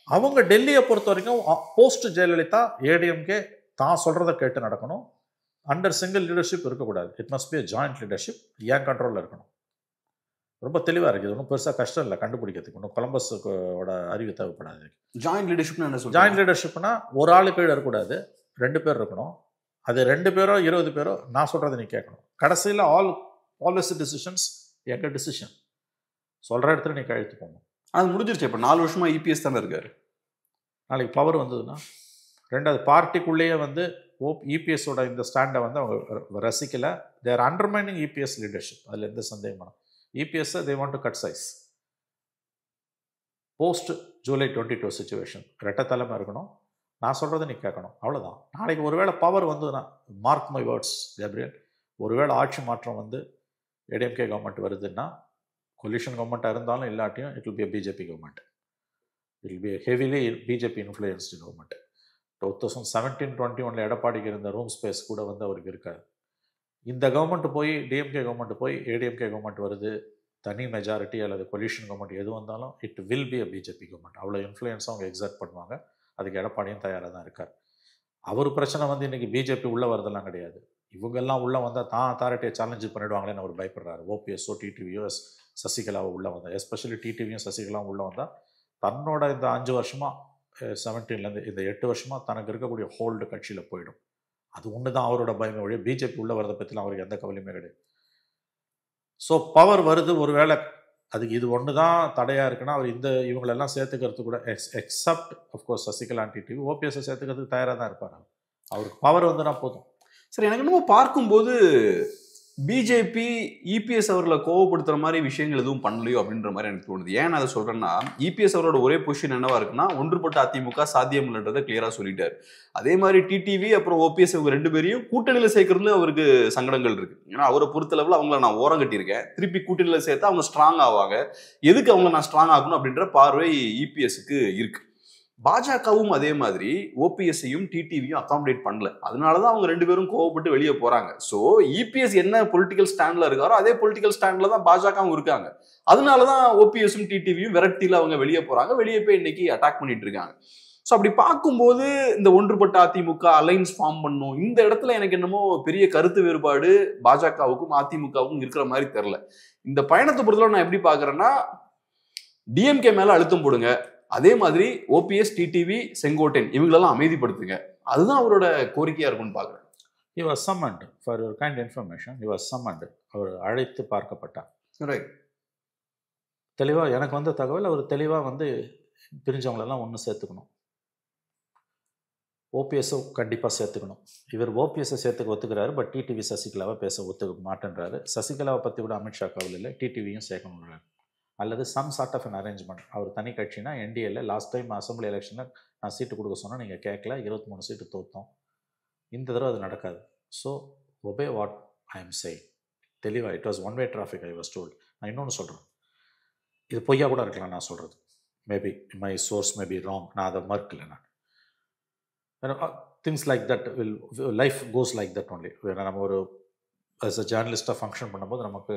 அவங்க டெல்லியை பொறுத்த வரைக்கும் போஸ்ட் ஜெயலலிதா ஏடிஎம்கே தான் சொல்கிறத கேட்டு நடக்கணும். அண்டர் சிங்கிள் லீடர்ஷிப் இருக்கக்கூடாது. It must be joint leadership. ஏன் கண்ட்ரோலில் இருக்கணும். ரொம்ப தெளிவாக இருக்குது. ஒன்றும் பெருசாக கஷ்டம் இல்லை கண்டுபிடிக்கிறதுக்கு. ஒன்றும் கொலம்பஸோட அறிவு தேவைப்படாது. ஜாயிண்ட் லீடர்ஷிப்னா என்ன சொல்லுங்கள்? ஜாயிண்ட் லீடர்ஷிப்னா ஒரு ஆளு கீழே இருக்கக்கூடாது, 2 பேர் இருக்கணும். அது 2 பேரோ 20 பேரோ நான் சொல்கிறத நீ கேட்கணும். கடைசியில் ஆல் பாலிசி டிசிஷன்ஸ் எங்கள் டிசிஷன். சொல்கிற இடத்துல நீ கழுத்து போகணும். அது முடிஞ்சிருச்சு. இப்போ 4 வருஷமா இபிஎஸ் தானே இருக்காரு. நாளைக்கு பவர் வந்ததுன்னா 2வது பார்ட்டிக்குள்ளேயே வந்து இபிஎஸோட இந்த ஸ்டாண்டை வந்து அவங்க ரசிக்கலை. They're undermining EPS leadership. அதில் எந்த சந்தேகமான இபிஎஸ்ஸை they want to cut size. Post July 22 situation ரெட்டை தலைமை இருக்கணும். நான் சொல்கிறத நீ கேட்கணும். அவ்வளோதான். நாளைக்கு ஒருவேளை பவர் வந்ததுன்னா, மார்க் மை வேர்ட்ஸ் கேப்ரியல், ஒருவேளை ஆட்சி மாற்றம் வந்து ஏடிஎம்கே கவர்மெண்ட் வருதுன்னா, கொலிஷன் கவர்மெண்ட்டாக இருந்தாலும் இல்லாட்டியும் it will be BJP government. It will be heavily BJP influenced government. 2017-21 எடப்பாடிக்கு இருந்த ரூம் ஸ்பேஸ் கூட வந்து அவருக்கு இருக்காது. இந்த கவர்மெண்ட் போய் டிஎம்கே கவர்மெண்ட் போய் ஏடிஎம்கே கவர்மெண்ட் வருது, தனி மெஜாரிட்டி அல்லது கொலிஷன் கவர்மெண்ட் எது வந்தாலும் it will be a BJP government. அவ்வளோ இன்ஃப்ளூயன்ஸாக அவங்க எக்ஸர்ட் பண்ணுவாங்க. அதுக்கு எடப்பாடியும் தயாராக தான் இருக்கார். அவர் பிரச்சனை வந்து இன்றைக்கி பிஜேபி உள்ளே வரதெல்லாம் கிடையாது. இவங்கெல்லாம் உள்ளே வந்தால் தான் அத்தாரிட்டியை சேலஞ்சு பண்ணிவிடுவாங்களேன்னு அவர் பயப்படுறாரு. ஓபிஎஸ்ஓ டிடிவியோ சசிகலாவோ உள்ளே வந்தால், எஸ்பெஷலி டிடிவியும் சசிகலாவும் உள்ளே வந்தால் தன்னோட இந்த 5 வருஷமாக 17லேருந்து இந்த 8 வருஷமாக தனக்கு இருக்கக்கூடிய ஹோல்டு கட்சியில் போயிடும். அது ஒன்று தான் அவரோட பயமே ஒழிய பிஜேபி உள்ளே வரதை பற்றிலாம் அவருக்கு எந்த கவலையுமே கிடையாது. ஸோ பவர் வருது, ஒரு வேளை அதுக்கு இது ஒன்று தான் தடையாக இருக்குன்னா அவர் இவங்களெல்லாம் சேர்த்துக்கிறது கூட எக்ஸப்ட் அஃப்கோர்ஸ் சசிகலா டிடிவி ஓபிஎஸ்ஸை சேர்த்துக்கிறதுக்கு தயாராக தான் இருப்பார். அவருக்கு பவர் வந்துன்னா போதும். சரி, எனக்கு என்னமோ பார்க்கும்போது பிஜேபி இபிஎஸ் அவர்களை கோவப்படுத்துற மாதிரி விஷயங்கள் எதுவும் பண்ணலையோ அப்படின்ற மாதிரி எனக்கு தோணுது. ஏன் நான் அதை சொல்றேன்னா, இபிஎஸ் அவரோட ஒரே பொசிஷன் என்னவா இருக்குன்னா, ஒன்றுபட்ட அதிமுக சாத்தியம் இல்லைன்றதை கிளியரா சொல்லிட்டாரு. அதே மாதிரி டிடிவி அப்புறம் ஓபிஎஸ் இவங்க 2 பேரையும் கூட்டணியில சேர்க்கறதுல அவருக்கு சங்கடங்கள் இருக்கு. ஏன்னா அவரை பொறுத்தளவுல அவங்கள நான் ஓரம் கட்டியிருக்கேன், திருப்பி கூட்டணியில சேர்த்தா அவங்க ஸ்ட்ராங் ஆவாங்க, எதுக்கு அவங்கள நான் ஸ்ட்ராங் ஆகணும் அப்படின்ற பார்வை இபிஎஸ்க்கு இருக்கு. பாஜகவும் அதே மாதிரி ஓபிஎஸ்ஸையும் டிடிவியும் அகாமடேட் பண்ணல. அதனாலதான் அவங்க 2 பேரும் கோவப்பட்டு வெளியே போறாங்க. சோ இபிஎஸ் என்ன பொலிட்டிக்கல் ஸ்டாண்ட்ல இருக்காரோ அதே பொலிட்டிக்கல் ஸ்டாண்ட்ல தான் பாஜகவும் இருக்காங்க. அதனாலதான் ஓபிஎஸும் டிடிவியும் விரட்டில அவங்க வெளியே போறாங்க. வெளியே போய் இன்னைக்கு அட்டாக் பண்ணிட்டு இருக்காங்க. ஸோ அப்படி பார்க்கும்போது இந்த ஒன்றுபட்ட அதிமுக அலைன்ஸ் ஃபார்ம் பண்ணும், இந்த இடத்துல எனக்கு என்னமோ பெரிய கருத்து வேறுபாடு பாஜகவுக்கும் அதிமுகவுக்கும் இருக்கிற மாதிரி தெரியல. இந்த பயணத்தை பொறுத்தவரை நான் எப்படி பாக்குறேன்னா, டிஎம்கே மேல அழுத்தம் போடுங்க, அதே மாதிரி ஓபிஎஸ் டிடிவி செங்கோட்டையன் இவங்களெல்லாம் அமைதிப்படுத்துங்க, அதுதான் அவரோட கோரிக்கையா இருக்கும்னு பாக்குறேன். He was summoned for your kind information. He was summoned. அவர் அழைத்து பார்க்கப்பட்டார். ரைட். தெளிவா எனக்கு வந்த தகவல், அவர் தெளிவா வந்து பிரிஞ்சவங்களெல்லாம் ஒன்று சேர்த்துக்கணும். ஓபிஎஸ்ஸை கண்டிப்பாக சேர்த்துக்கணும். இவர் ஓபிஎஸ்ஸை சேர்த்துக்க ஒத்துக்கிறாரு, பட் டிடிவி சசிகலாவை பேச ஒத்துக்க மாட்டேன்றாரு. சசிகலாவை பற்றி கூட அமித்ஷா கவலை இல்லை, டிடிவியும் சேர்க்கணுன்றாரு. அல்லது some sort of an arrangement. அவர் தனி கட்சினா என்டிஏல லாஸ்ட் டைம் அசம்பிளி எலெக்ஷனில் நான் சீட்டு கொடுக்க சொன்னால் நீங்கள் கேட்கல, 23 சீட்டு தோற்றோம். இந்த தடவை அது நடக்காது. So okay what I am saying. தெளிவாக it was one way traffic I was told. நான் இன்னொன்று சொல்கிறேன், இது பொய்யா கூட இருக்கலாம் நான் சொல்கிறது. Maybe my source maybe wrong, நான் அதை மறுக்கலை. நான் things like that will life goes like that only. நம்ம ஒரு ஆஸ் அ ஜேர்னலிஸ்டாக ஃபங்க்ஷன் பண்ணும்போது நமக்கு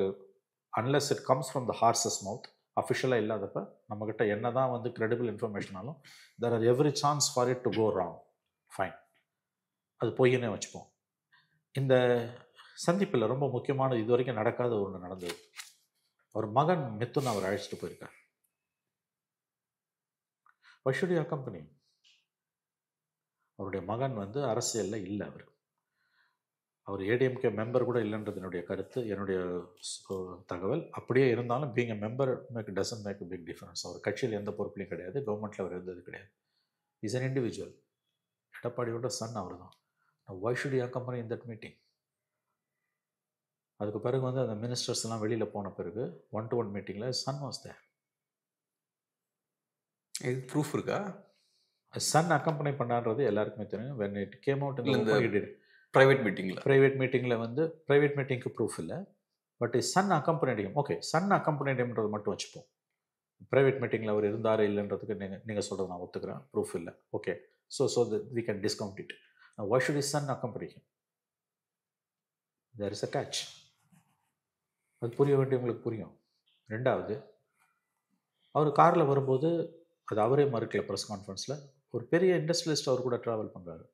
unless it comes from the horse's mouth, அஃபிஷியலாக இல்லாதப்ப நம்மக்கிட்ட என்ன தான் வந்து கிரெடிபிள் இன்ஃபர்மேஷனாலும் there are every chance for it to go wrong. Fine, அது பொய்யனே வச்சுப்போம். இந்த சந்திப்பில் ரொம்ப முக்கியமானது, இது வரைக்கும் நடக்காத ஒன்று நடந்தது. அவர் மகன் மிதுன் அவர் அழைச்சிட்டு போயிருக்கார். Why should you accompany? அவருடைய மகன் வந்து அரசியலில் இல்லை. அவர் ஏடிஎம்கே மெம்பர் கூட இல்லைன்றது என்னுடைய கருத்து, என்னுடைய தகவல். அப்படியே இருந்தாலும் being a member doesn't make big difference. அவர் கட்சியில் எந்த பொறுப்புலையும் கிடையாது, கவர்மெண்ட்டில் அவர் இருந்தது கிடையாது. Is an individual. எடப்பாடியோட சன் அவர் தான். Why should you accompany in that meeting? அதுக்கு பிறகு வந்து அந்த மினிஸ்டர்ஸ் எல்லாம் வெளியில் போன பிறகு 1-to-1 மீட்டிங்கில் சன் வாஸ் தேர். இது ப்ரூஃப் இருக்கா? சன் அக்கம்பெனி பண்ணான்றது எல்லாருக்குமே தெரியும். when it came out in the private மீட்டிங்கில் வந்து ப்ரைவேட் மீட்டிங்க்கு ப்ரூஃப் இல்லை, பட் சன் அக்கம்பெனிடியும். ஓகே, சன் அக்கம்பெனிடியம்ன்றது மட்டும் வச்சுப்போம். ப்ரைவேட் மீட்டிங்கில் அவர் இருந்தார் இல்லைன்றதுக்கு நீங்கள் சொல்கிறது நான் ஒத்துக்கிறேன், ப்ரூஃப் இல்லை. Okay, so we can discount it. why should his son accompany him? there is a catch. அது புரிய வேண்டியவங்களுக்கு புரியும். ரெண்டாவது, அவர் காரில் வரும்போது அது அவரே மறுக்கல. ப்ரெஸ் கான்ஃபரன்ஸில் ஒரு பெரிய இண்டஸ்ட்ரியலிஸ்ட் அவர் கூட ட்ராவல் பண்ணுறாரு.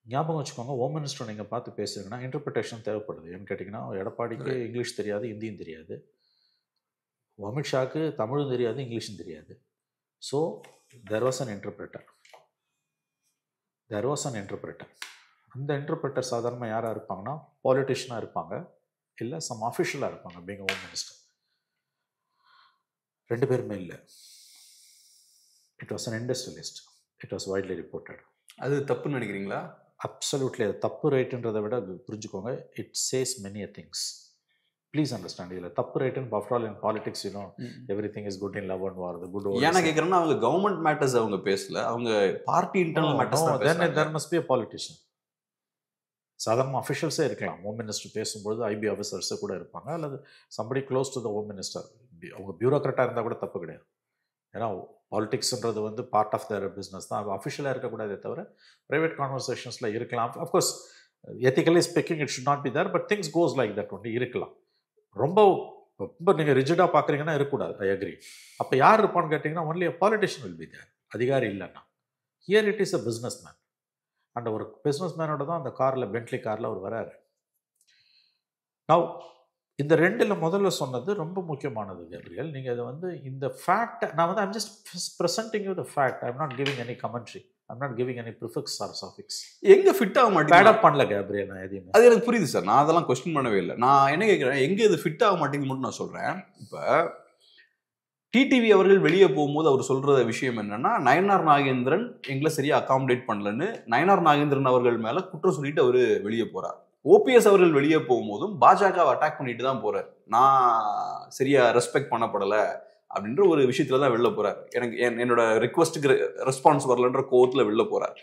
ஞாபகம் வச்சுக்கோங்க, ஹோம் மினிஸ்டர் நீங்கள் பார்த்து பேசுறீங்கன்னா இன்டர்பிரிட்டேஷன் தேவைப்படுது. ஏன்னு கேட்டிங்கன்னா, எடப்பாடிக்கு இங்கிலீஷ் தெரியாது, ஹிந்தியும் தெரியாது. அமித்ஷாவுக்கு தமிழும் தெரியாது, இங்கிலீஷும் தெரியாது. So there was an interpreter. அந்த இன்டர்பிரிட்டர் சாதாரணமாக யாராக இருப்பாங்கன்னா பாலிட்டிஷியனாக இருப்பாங்க, இல்லை சம் அஃபிஷியலாக இருப்பாங்க. பீங் ஹோம் மினிஸ்டர் ரெண்டு பேருமே இல்லை. It was an industrialist. It was widely reported. அது தப்புன்னு நினைக்கிறீங்களா? அப்சல்யூட்லி அது தப்பு. ரைட்டுன்றதை விட புரிஞ்சுக்கோங்க, it says many things. Please understand. இதில் தப்பு ரைட்டுன்னு after all in politics you know everything is good in love and war. Good ஏன்னா கேட்குறேன்னா அவங்க கவர்மெண்ட் மேட்டர்ஸ் அவங்க பேசல, அவங்க party internal matters. There must be a politician. சாதாரண அஃபிஷியல்ஸே இருக்கலாம். ஹோம் மினிஸ்டர் பேசும்போது ஐபி ஆஃபீஸர்ஸே கூட இருப்பாங்க, அல்லது somebody close to the home minister. அவங்க பியூரோக்ராட்டாக இருந்தால் கூட தப்பு கிடையாது. ஏன்னா பாலிடிக்ஸ்ன்றது வந்து பார்ட் ஆஃப் தர் பிஸ்னஸ் தான். அது அஃபிஷியலாக இருக்கக்கூடாதே தவிர ப்ரைவேட் கான்வர்சேஷன்ஸில் இருக்கலாம். Of course ethically speaking it should not be there, but things goes like that ஒன்று இருக்கலாம். ரொம்ப நீங்கள் ரிஜிடாக பார்க்குறீங்கன்னா இருக்கக்கூடாது. I agree. அப்போ யார் இருப்பான்னு கேட்டிங்கன்னா only a politician will be there. அதிகாரி இல்லைன்னா. Here it is a businessman. And ஒரு பிஸ்னஸ் மேனோட தான் அந்த காரில், பென்ட்லி காரில் அவர் வராரு. நவ் இந்த ரெண்டில் முதல்ல சொன்னது ரொம்ப முக்கியமானது கேப்ரியல். நீங்கள் இதை வந்து இந்த ஃபேக்ட் நான் வந்து I'm just presenting you the fact. I'm not giving any commentary. I'm not giving any prefix or suffix. எங்கே ஃபிட் ஆக மாட்டேங்குது, பேடப் பண்ணல கேப்ரியல். நான் எதையுமே அது எனக்கு புரியுது சார். நான் அதெல்லாம் கொஸ்டின் பண்ணவே இல்லை. நான் என்ன கேட்குறேன், எங்கே இது ஃபிட் ஆக மாட்டேங்குது மட்டும் நான் சொல்கிறேன். இப்போ டிடிவி அவர்கள் வெளியே போகும்போது அவர் சொல்கிற விஷயம் என்னன்னா, நயனார் நாகேந்திரன் எங்களை சரியாக அகாமடேட் பண்ணலன்னு நயனார் நாகேந்திரன் அவர்கள் மேலே குற்றம் சொல்லிட்டு அவர் வெளியே போகிறார். ஓபிஎஸ் அவர்கள் வெளியே போகும்போதும் பாஜகவை அட்டாக் பண்ணிட்டு தான் போறார். நான் சரியா ரெஸ்பெக்ட் பண்ணப்படலை அப்படின்ற ஒரு விஷயத்துல தான் வெளில போறார். எனக்கு என்னோட ரிக்வஸ்ட்டுக்கு ரெஸ்பான்ஸ் வரலன்ற கோவத்துல வெளில போறார்.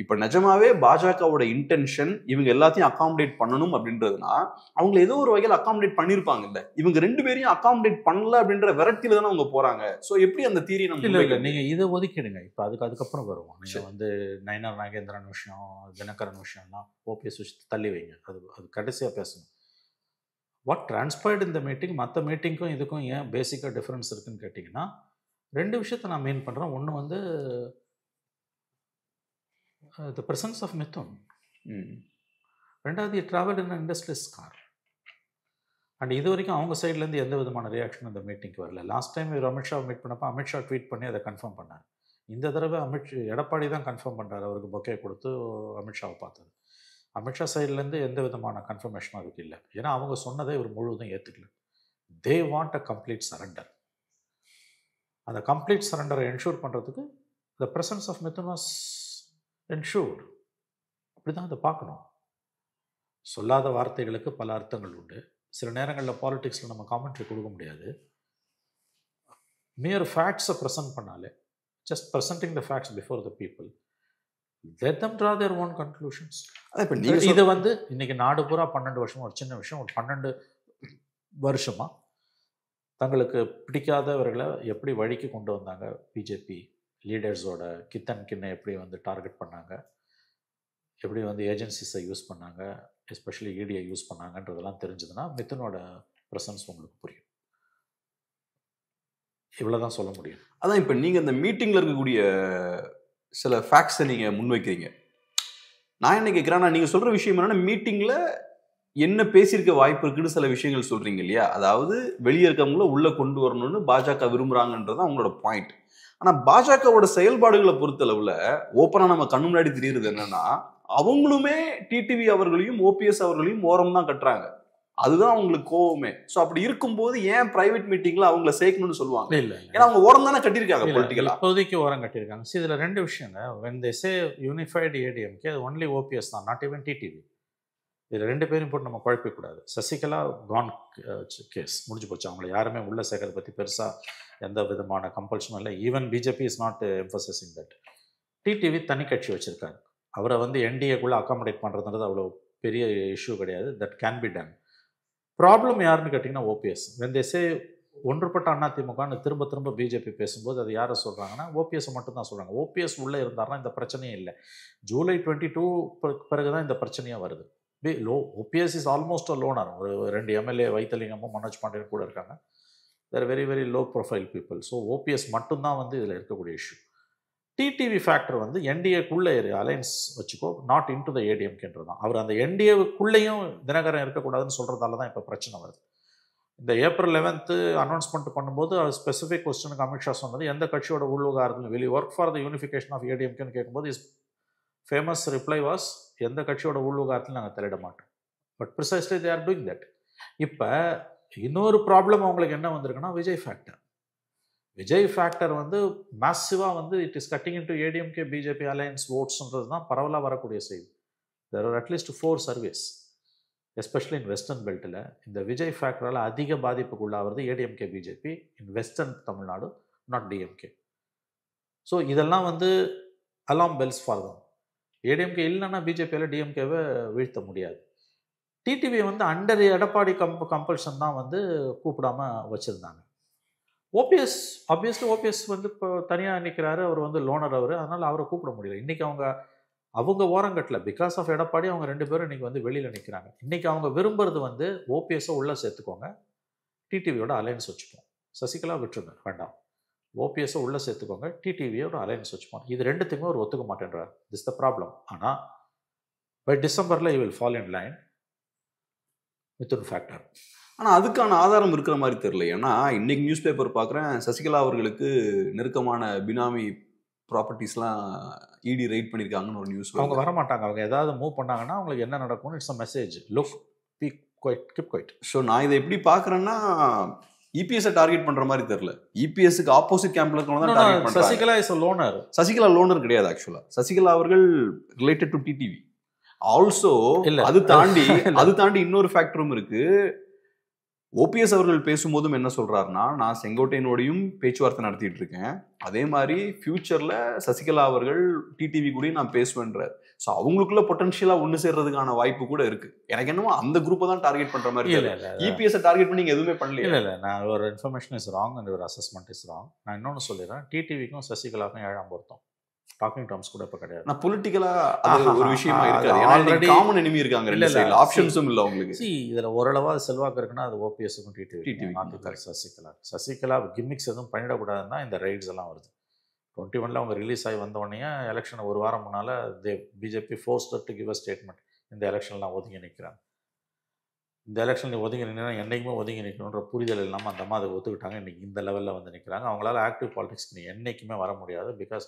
இப்ப நிஜமாவே பாஜகவோட இன்டென்ஷன் இவங்க எல்லாத்தையும் அகாமடேட் பண்ணணும் அப்படின்றதுனா அவங்க ஏதோ ஒரு வகையில் அகாமடேட் பண்ணிருப்பாங்க. இல்ல இவங்க ரெண்டு பேரையும் அகாமடேட் பண்ணல அப்படின்ற வெரைட்டில தானே அவங்க போறாங்க. ஸோ எப்படி அந்த தீரி நம்ம இல்லை நீங்க இதை ஒதுக்கிடுங்க. இப்போ அதுக்கப்புறம் வருவோம். நீங்க வந்து நயனார் நாகேந்திரன் விஷயம், தினகரன் விஷயம்லாம் ஓபிஎஸ் விஷயத்தை தள்ளி வைங்க. அது கடைசியாக பேசணும். வாட் டிரான்ஸ்பயர்ட் இந்த மீட்டிங் மற்ற மீட்டிங்க்கும் இதுக்கும் ஏன் பேசிக்காக டிஃப்ரென்ஸ் இருக்குன்னு கேட்டிங்கன்னா, ரெண்டு விஷயத்த நான் மெயின் பண்ணுறேன். ஒன்று வந்து the presence of Mithun. ரெண்டாவது travel in industrialist car. And இது வரைக்கும் அவங்க சைட்லேருந்து எந்த விதமான ரியாக்ஷன் அந்த மீட்டிங்க்கு வரல. லாஸ்ட் டைம் இவர் அமித்ஷாவை மீட் பண்ணப்போ அமித்ஷா ட்வீட் பண்ணி அதை கன்ஃபார்ம் பண்ணார். இந்த தடவை எடப்பாடி தான் கன்ஃபார்ம் பண்ணுறாரு. அவருக்கு பொக்கே கொடுத்து அமித்ஷாவை பார்த்தது. அமித்ஷா சைட்லேருந்து எந்த விதமான கன்ஃபர்மேஷனும் அதுக்கு இல்லை. ஏன்னா அவங்க சொன்னதை இவர் முழுவதும் ஏற்றுக்கல. They want a complete surrender. அந்த கம்ப்ளீட் சரண்டரை என்ஷூர் பண்ணுறதுக்கு the presence of Mithun was ensure. அப்படி தான் அதை பார்க்கணும். சொல்லாத வார்த்தைகளுக்கு பல அர்த்தங்கள் உண்டு. சில நேரங்களில் பாலிடிக்ஸில் நம்ம காமெண்ட்ரி கொடுக்க முடியாது. மியர் ஃபேக்ட்ஸை ப்ரெசென்ட் பண்ணாலே, just presenting the facts before the people, let them draw their own conclusions. இது வந்து இன்னைக்கு நாடு பூரா 12 வருஷமா, ஒரு சின்ன விஷயம், ஒரு 12 வருஷமா தங்களுக்கு பிடிக்காதவர்களை எப்படி வழிக்கு கொண்டு வந்தாங்க, பிஜேபி லீடர்ஸோட கித்தன் கிண்ணை எப்படி வந்து டார்கெட் பண்ணாங்க, எப்படி வந்து ஏஜென்சிஸை யூஸ் பண்ணாங்க, எஸ்பெஷலி இடியை யூஸ் பண்ணாங்கன்றதெல்லாம் தெரிஞ்சதுன்னா மிதுனோட ப்ரெசன்ஸ் உங்களுக்கு புரியும். இவ்வளோதான் சொல்ல முடியும். அதான் இப்போ நீங்கள் இந்த மீட்டிங்கில் இருக்கக்கூடிய சில ஃபேக்ட்ஸை நீங்கள் முன்வைக்கிறீங்க. நான் என்ன கேட்குறேன்னா, நீங்கள் சொல்கிற விஷயம் என்னன்னா, மீட்டிங்கில் என்ன பேசியிருக்க வாய்ப்பு இருக்குன்னு சில விஷயங்கள் சொல்கிறீங்க இல்லையா? அதாவது வெளியே இருக்கவங்கள உள்ளே கொண்டு வரணும்னு பாஜக விரும்புகிறாங்கன்றது அவங்களோட பாயிண்ட். ஆனால் பாஜகவோட செயல்பாடுகளை பொறுத்தளவில் ஓப்பனாக நம்ம கண்ணு முன்னாடி தெரியுறது என்னன்னா, அவங்களுமே டிடிவி அவர்களையும் ஓபிஎஸ் அவர்களையும் ஓரம் தான் கட்டுறாங்க. அதுதான் அவங்களுக்கு கோவமே. ஸோ அப்படி இருக்கும்போது ஏன் பிரைவேட் மீட்டிங்ல அவங்கள சேர்க்கணும்னு சொல்லுவாங்க? இல்லை, ஏன்னா அவங்க ஓரம் தானே கட்டியிருக்காங்க பொலிட்டிக்கலா. இப்போதைக்கு ஓரம் கட்டியிருக்காங்க. ஸோ இதில் 2 விஷயங்க. when they say unified ADMK, அது ஒன்லி ஓபிஎஸ் தான், நாட் ஈவன் டிடிவி. இதில் 2 பேரும் போட்டு நம்ம குழப்பிக்கூடாது. சசிகலா கான் கேஸ் முடிஞ்சு போச்சு. அவங்கள யாருமே உள்ள சேர்க்கறதை பற்றி பெருசாக எந்த விதமான கம்பல்ஷனும் இல்லை. Even BJP is not emphasising that. TTV தனி கட்சி வச்சுருக்காங்க. அவரை வந்து என்டிஏக்குள்ளே அகாமடேட் பண்ணுறதுன்றது அவ்வளோ பெரிய இஷ்யூ கிடையாது. That can be done. Problem யாருன்னு கேட்டிங்கன்னா ஓபிஎஸ். when they say ஒன்றுபட்ட அதிமுகன்னு திரும்ப திரும்ப பிஜேபி பேசும்போது அது யாரை சொல்கிறாங்கன்னா ஓபிஎஸ் மட்டும்தான் சொல்கிறாங்க. ஓபிஎஸ் உள்ளே இருந்தாருன்னா இந்த பிரச்சனையே இல்லை. ஜூலை 22 பிறகு தான் இந்த பிரச்சனையாக வருது. OPS is almost a loner. ஒரு 2 எம்எல்ஏ வைத்தலிங்கமும் மனோஜ் பாண்டியன் கூட இருக்காங்க. They're very very low profile people. So OPS மட்டும்தான் வந்து இதில் இருக்கக்கூடிய இஷ்யூ. டிடிவி ஃபேக்டர் வந்து என்டிஏக்குள்ளே அலையன்ஸ் வச்சுக்கோ, நாட் இன் டு த ஏடிஎம்கேன்றது தான். அவர் அந்த என்டிஏவுக்குள்ளேயும் தினகரன் இருக்கக்கூடாதுன்னு சொல்கிறதால தான் இப்போ பிரச்சனை வருது. இந்த ஏப்ரல் 11 அனௌன்ஸ்மெண்ட் பண்ணும்போது அது ஸ்பெசிஃபிக் கொஸ்டினுக்கு அமித்ஷா சொன்னது, எந்த கட்சியோட உள்விவகாரத்தில் வெளி work for the unification of ஏடிஎம்கேன்னு கேட்கும்போது இஸ் ஃபேமஸ் ரிப்ளை வாஸ், எந்த கட்சியோட உள்விவகாரத்தில் நாங்கள் தலையிட மாட்டோம். But precisely they are doing that. இப்போ இன்னொரு ப்ராப்ளம் அவங்களுக்கு என்ன வந்திருக்குன்னா விஜய் ஃபேக்டர். விஜய் ஃபேக்டர் வந்து மேசிவாக வந்து it is cutting in to ADMK BJP alliance ஓட்ஸ்ன்றது தான் பரவலாக வரக்கூடிய செய்தி. There are at least 4 surveys especially in western பெல்ட்டில் இந்த விஜய் ஃபேக்டரால் அதிக பாதிப்புக்குள்ளாகிறது ADMK BJP in western Tamil Nadu, not DMK. So இதெல்லாம் வந்து alarm bells for them. ADMK இல்லைன்னா பிஜேபியால் டிஎம்கேவை வீழ்த்த முடியாது. டிடிவியை வந்து அண்டர் எடப்பாடி கம்பல்ஷன் தான் வந்து கூப்பிடாம வச்சுருந்தாங்க. ஓபிஎஸ் ஆப்வியஸ்லி ஓபிஎஸ் வந்து இப்போ தனியாக நிற்கிறாரு. அவர் வந்து லோனர் அவர், அதனால் அவரை கூப்பிட முடியல. இன்றைக்கி அவங்க ஓரங்கட்டில் பிகாஸ் ஆஃப் எடப்பாடி அவங்க 2 பேரும் இன்றைக்கி வந்து வெளியில் நிற்கிறாங்க. இன்றைக்கி அவங்க விரும்புறது வந்து ஓபிஎஸ்ஸை உள்ளே சேர்த்துக்கோங்க, டிடிவியோட அலையன்ஸ் வச்சுப்போம். சசிகலா விட்டுருங்க, வேண்டாம். ஓபிஎஸ்ஸை உள்ளே சேர்த்துக்கோங்க, டிடிவியோட அலையன்ஸ் வச்சுப்போம். இது 2த்துக்குமே அவர் ஒத்துக்க மாட்டேன்றார். This the problem. ஆனால் பை டிசம்பரில் you will fall in line Mithun factor. ஆனால் அதுக்கான ஆதாரம் இருக்கிற மாதிரி தெரியல. ஏன்னா இன்னைக்கு நியூஸ் பேப்பர் பார்க்குறேன், சசிகலா அவர்களுக்கு நெருக்கமான பினாமி ப்ராப்பர்ட்டிஸ்லாம் இடி ரைட் பண்ணியிருக்காங்கன்னு ஒரு நியூஸ். அவங்க வரமாட்டாங்க. அவங்க ஏதாவது மூவ் பண்ணாங்கன்னா அவங்களுக்கு என்ன நடக்கும்னு it's a message. Look, be quiet, keep quiet. So நான் இதை எப்படி பார்க்குறேன்னா, இபிஎஸ்ஸை டார்கெட் பண்ணுற மாதிரி தெரியல. இபிஎஸ்க்கு ஆப்போசிட் கேம்ப்ல இருக்கவங்க தான் டார்கெட் பண்றாங்க. Sasikala is a loner. Sasikala loner கிடையாது. ஆக்சுவலாக சசிகலா அவர்கள் ரிலேட்டட் டு டிடிவி ஆல்சோ. அது தாண்டி இன்னொரு ஃபேக்டரும் இருக்கு. ஓபிஎஸ் அவர்கள் பேசும்போதும் என்ன சொல்றாருன்னா, நான் செங்கோட்டையனோடையும் பேச்சுவார்த்தை நடத்திட்டு இருக்கேன், அதே மாதிரி ஃபியூச்சர்ல சசிகலா அவர்கள் டிடிவி கூட நான் பேசுவேன்றார். ஸோ அவங்களுக்குள்ள பொட்டன்ஷியலா ஒன்று சேர்றதுக்கான வாய்ப்பு கூட இருக்கு. எனக்கு என்னமோ அந்த குரூப்பை தான் டார்கெட் பண்ற மாதிரி. இபிஎஸ் டார்கெட் பண்ணி நீங்க எதுவுமே பண்ணல. இல்லை, நான் ஒரு இன்ஃபர்மேஷன் இஸ் ராங் அண்ட் ஒரு அசஸ்மெண்ட் இஸ் ராங். நான் இன்னொன்று சொல்லிடுறேன், டிடிவிக்கும் சசிகலாவுக்கும் 7ஆம் பொருத்தம். டாக்கிங் டர்ம்ஸ் கூட இப்ப கிடையாது. நான் பொலிட்டிக்கலா ஒரு விஷயமா இருக்காது. ஆல்ரெடி காமன் எனிமி இருக்காங்க, ரெண்டு சைடுல ஆப்ஷன்ஸும் இல்ல உங்களுக்கு. இதுல ஓரளவா செல்வாக்கு இருக்குன்னா அது ஓபிஎஸ்க்கும் டிடிவி. சசிகலா கிம்மிக்ஸ் எதுவும் பண்ணிடக்கூடாதுன்னா இந்த ரைட்ஸ் எல்லாம் வருது. 21 அவங்க ரிலீஸ் ஆகி வந்த உடனே எலெக்ஷன் ஒரு வாரம் முன்னால BJP forced to give a statement, இந்த எலெக்ஷன்லாம் ஒதுங்கி நிற்கிறாங்க. இந்த எலெக்ஷனில் ஒதுங்கி நின்னா என்றைக்குமே ஒதுங்கி நிற்கணுன்ற புரிதல் இல்லாமல் அந்த மாதிரி அதை ஒத்துக்கிட்டாங்க. இன்றைக்கி இந்த லெவலில் வந்து நிற்கிறாங்க. அவங்களால ஆக்டிவ் பாலிடிக்ஸ்க்கு நீ என்றைக்குமே வர முடியாது. Because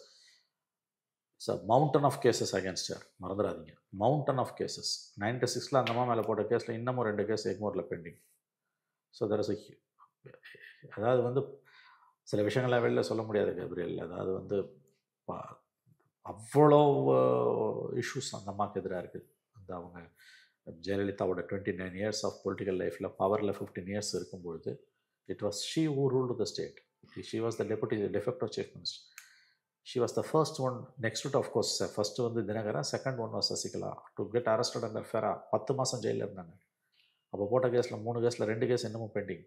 it's a mountain of cases against her. மறந்துடாதீங்க, மவுண்டன் ஆஃப் கேசஸ். 96 அந்த அம்மா மேலே போட்ட கேஸில் இன்னமும் 2 கேஸ் எக்மோரில் பெண்டிங். ஸோ தர் இஸ் அதாவது வந்து சில விஷயங்கள்லாம் வெளியில் சொல்ல முடியாது கேப்ரியல். அதாவது வந்து அவ்வளோ இஷ்யூஸ் அந்த அம்மாவுக்கு எதிராக இருக்குது. அந்த அவங்க ஜெயலலிதாவோட 29 years ஆஃப் பொலிட்டிக்கல் லைஃப்பில் பவரில் 15 years இருக்கும்பொழுது it was she who ruled the state. She was the deputy defective chief minister. She was the first one. Next to of course first வந்து Dinakaran, second one was Sasikala to get arrested under FERA. 10 மாதம் ஜெயிலில் இருந்தாங்க. அப்போ போட்ட கேஸில் 3 கேஸில் 2 case இன்னமும் bending.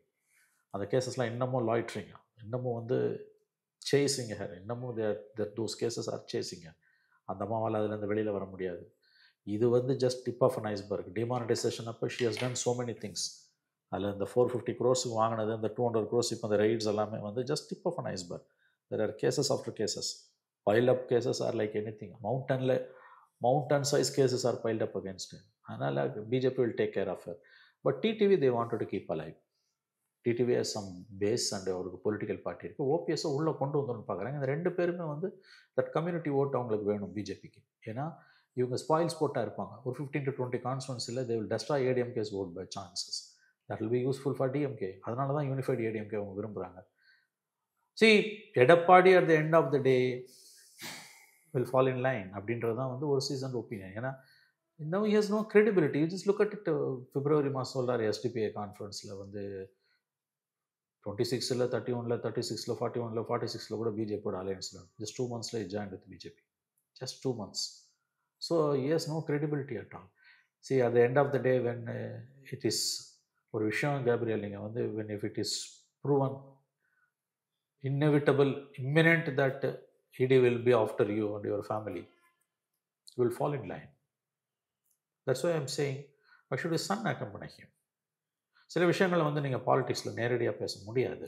அந்த கேசஸ்லாம் இன்னமும் லாய்ட்ரிங்க, இன்னமும் வந்து சேசிங்க ஹர், இன்னமும் தோஸ் கேசஸ் ஆர் சேசிங்க. அந்த அம்மாவால் அதுலேருந்து வெளியில் வர முடியாது. இது வந்து just tip of an iceberg. Demonetisation அப்போ she has done so many things. அதில் இந்த 450 crores வாங்கினது, இந்த 200 crores இப்போ இந்த ரைட்ஸ் எல்லாமே வந்து just tip of an iceberg. There are cases after cases. Piled up cases R like any thing. Mountain size cases R piled up against. அதனால் BJP will take care of. But TTV they wanted to keep alive. TTV has some base and அவருக்கு political party இருக்குது. ஓபிஎஸ்ஸை உள்ளே கொண்டு வந்துன்னு பார்க்குறாங்க. இந்த 2 பேருமே வந்து தட் கம்யூனிட்டி ஓட்டு அவங்களுக்கு வேணும் பிஜேபிக்கு. ஏன்னா இவங்க ஸ்பாயில் ஸ்போர்ட்டாக இருப்பாங்க. ஒரு 15 to 20 கான்ஸ்டுவன்சியில் they will destroy ADMK's vote by chances. That will be useful for DMK. அதனால தான் யூனிஃபைட் ஏடிஎம்கே அவங்க விரும்புகிறாங்க. See Edappadi at the end of the day will fall in line அப்படின்றது தான் வந்து ஒரு சீசன் ஒப்பீனியன். ஏன்னா now he has no credibility. You just look at it. February மாதம் சொல்கிறார் எஸ்டிபிஐ கான்ஃபரன்ஸில் வந்து 26ல் 31ல் 36ல் 41ல் 46ல் கூட பிஜேபியோட அலையன்ஸில் ஜஸ்ட் 2 monthsல join with BJP. Just 2 months. So he has no credibility at all. See at the end of the day when it is ஒரு விஷயம் கேப்ரியல், நீங்கள் வந்து when if it is proven inevitable, imminent that ED will be after you and your family, you will fall in line. That's why I'm saying why should his son accompany him? சில விஷயங்களை வந்து நீங்கள் பாலிடிக்ஸில் நேரடியாக பேச முடியாது.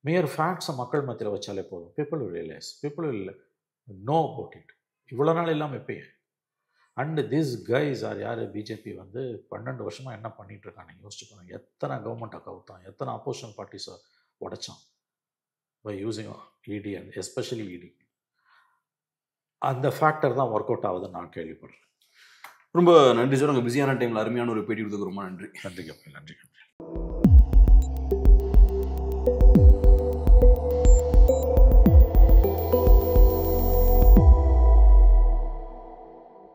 மியர் ஃபேக்ட்ஸை மக்கள் மத்தியில் வச்சாலே போதும். People will realise, people will know about it. இவ்வளோ நாள் இல்லாமல் எப்பயும். அண்ட் திஸ் கைஸ் ஆர் யார்? பிஜேபி வந்து 12 வருஷமாக என்ன பண்ணிகிட்டு இருக்காங்க யோசிச்சு பாருங்க. எத்தனை கவர்மெண்ட்டை கவுத்தான், எத்தனை அப்போசிஷன் பார்ட்டிஸை உடைச்சான் பை யூஸிங் இடி அண்ட் எஸ்பெஷலி இடி. அந்த ஃபேக்டர் தான் ஒர்க் அவுட் ஆகுதுன்னு நான் கேள்விப்படுறேன். ரொம்ப நன்றி சார். உங்கள் பிஸியான டைமில் அருமையான ஒரு பேட்டி கொடுத்ததுக்கு ரொம்ப நன்றி. நன்றி.